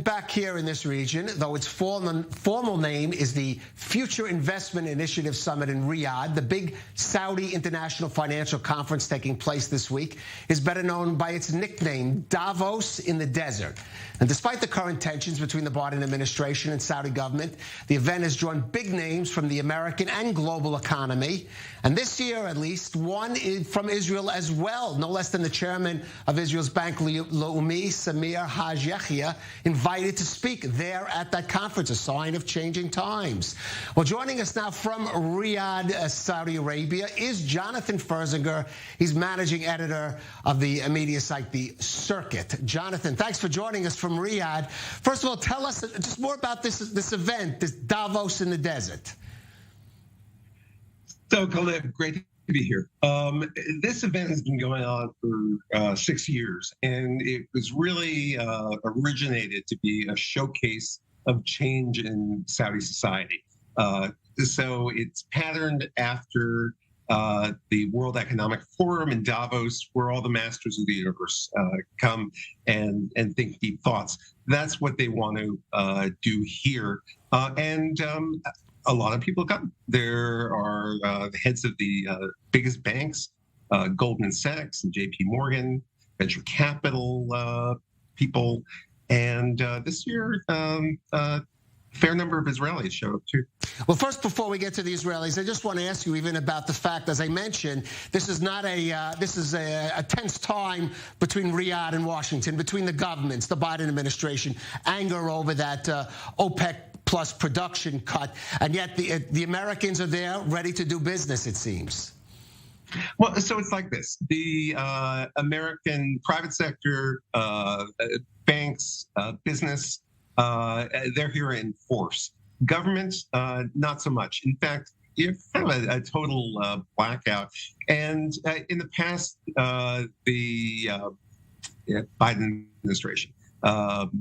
back here in this region, though its formal name is the Future Investment Initiative Summit in Riyadh. The big Saudi International Financial Conference taking place this week is better known by its nickname, Davos in the Desert. And despite the current tensions between the Biden administration and Saudi government, the event has drawn big names from the American and global economy. And this year, at least, one is from Israel as well, no less than the chairman of Israel's Bank Leumi, Samir Haj Yahya, invited to speak there at that conference, a sign of changing times. Well, joining us now from Riyadh, Saudi Arabia, is Jonathan Ferziger. He's managing editor of the media site, The Circuit. Jonathan, thanks for joining us from Riyadh. First of all, tell us just more about this event, this Davos in the Desert. So, Calev, great to be here. This event has been going on for 6 years, and it was really originated to be a showcase of change in Saudi society. So it's patterned after the World Economic Forum in Davos, where all the masters of the universe come and think deep thoughts. That's what they want to do here. A lot of people come. There are the heads of the biggest banks, Goldman Sachs and JP Morgan, venture capital people. And this year, a fair number of Israelis showed up too. Well, first, before we get to the Israelis, I just want to ask you even about the fact, as I mentioned, this is not this is a tense time between Riyadh and Washington, between the governments, the Biden administration, anger over that OPEC plus production cut, and yet the Americans are there ready to do business, it seems. Well, so it's like this. The American private sector, banks, business, they're here in force. Government, not so much. In fact, you have a total blackout. And in the past, the Biden administration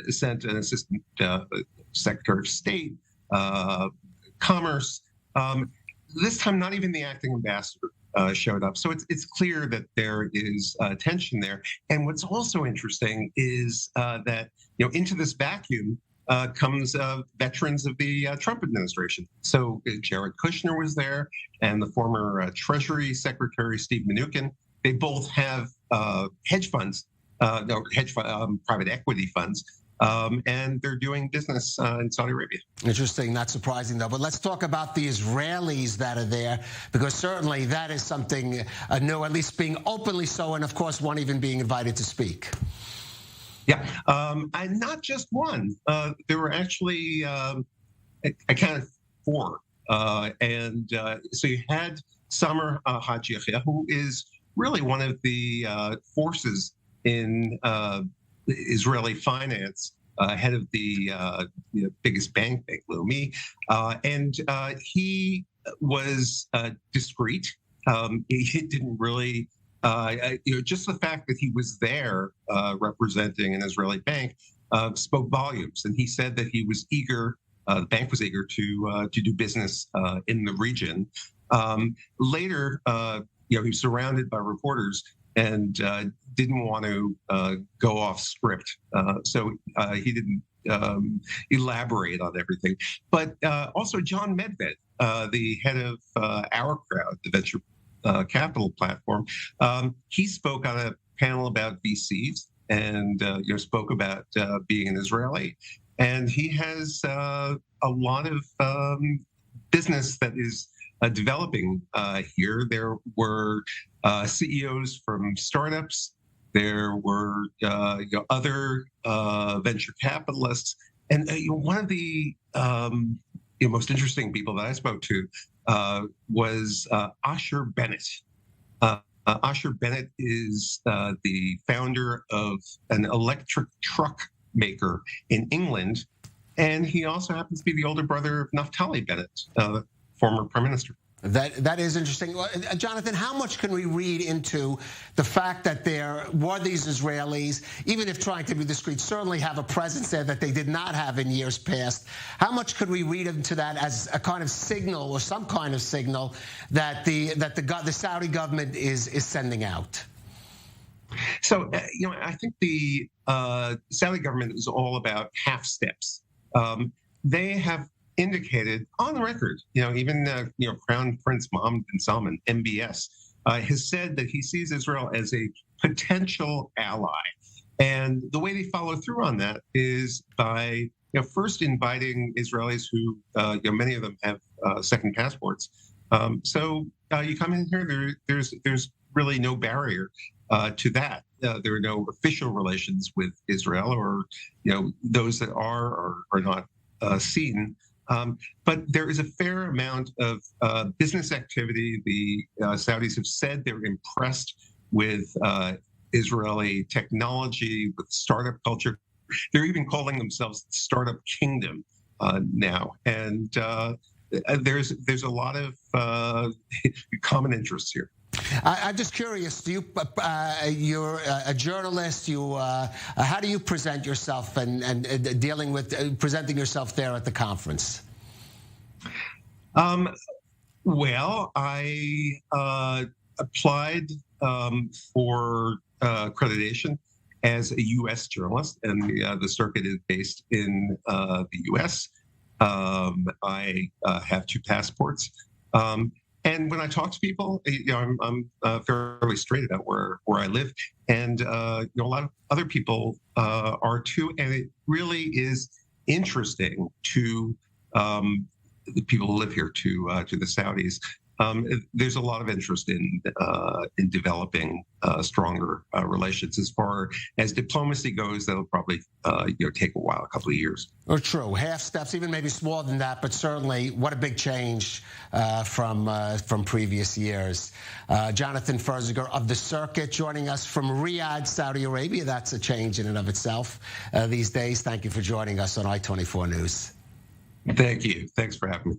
sent an assistant Secretary of State, Commerce. This time, not even the acting ambassador showed up. So it's clear that there is tension there. And what's also interesting is that into this vacuum comes veterans of the Trump administration. So Jared Kushner was there, and the former Treasury Secretary Steve Mnuchin. They both have hedge funds, private equity funds. And they're doing business in Saudi Arabia. Interesting, not surprising though. But let's talk about the Israelis that are there, because certainly that is something new, at least being openly so, and of course one even being invited to speak. Yeah, and not just one. There were actually, I counted 4. So you had Samir Haj Yahya, who is really one of the forces in Israeli finance, head of the biggest bank, Bank Leumi, and he was discreet. He didn't really, just the fact that he was there representing an Israeli bank spoke volumes. And he said that he was eager, the bank was eager to do business in the region. Later, he was surrounded by reporters and didn't want to go off script. So he didn't elaborate on everything. But also John Medved, the head of Our Crowd, the venture capital platform, he spoke on a panel about VCs and spoke about being an Israeli. And he has a lot of business that is developing here. There were CEOs from startups. There were other venture capitalists, and one of the most interesting people that I spoke to was Asher Bennett. Asher Bennett is the founder of an electric truck maker in England, and he also happens to be the older brother of Naftali Bennett, former prime minister. That is interesting. Jonathan, how much can we read into the fact that there were these Israelis, even if trying to be discreet, certainly have a presence there that they did not have in years past? How much could we read into that as a kind of signal, or some kind of signal, that the Saudi government is sending out? So, I think the Saudi government is all about half steps. They have indicated on the record, even Crown Prince Mohammed bin Salman, MBS, has said that he sees Israel as a potential ally. And the way they follow through on that is by first inviting Israelis who, many of them have second passports. So you come in here, there's really no barrier to that. There are no official relations with Israel, or those that are not seen. But there is a fair amount of business activity. The Saudis have said they're impressed with Israeli technology, with startup culture. They're even calling themselves Startup Kingdom now, and there's a lot of common interests here. I'm just curious. Do you're a journalist. How do you present yourself and dealing with presenting yourself there at the conference? Well, I applied for accreditation as a U.S. journalist, and the circuit is based in the U.S. I have 2 passports. And when I talk to people, I'm fairly straight about where I live, and a lot of other people are too. And it really is interesting to the people who live here, to the Saudis. There's a lot of interest in developing stronger relations. As far as diplomacy goes, that'll probably take a while, a couple of years. Oh, true. Half steps, even maybe smaller than that, but certainly what a big change from previous years. Jonathan Ferziger of the Circuit joining us from Riyadh, Saudi Arabia. That's a change in and of itself these days. Thank you for joining us on i24 News. Thank you. Thanks for having me.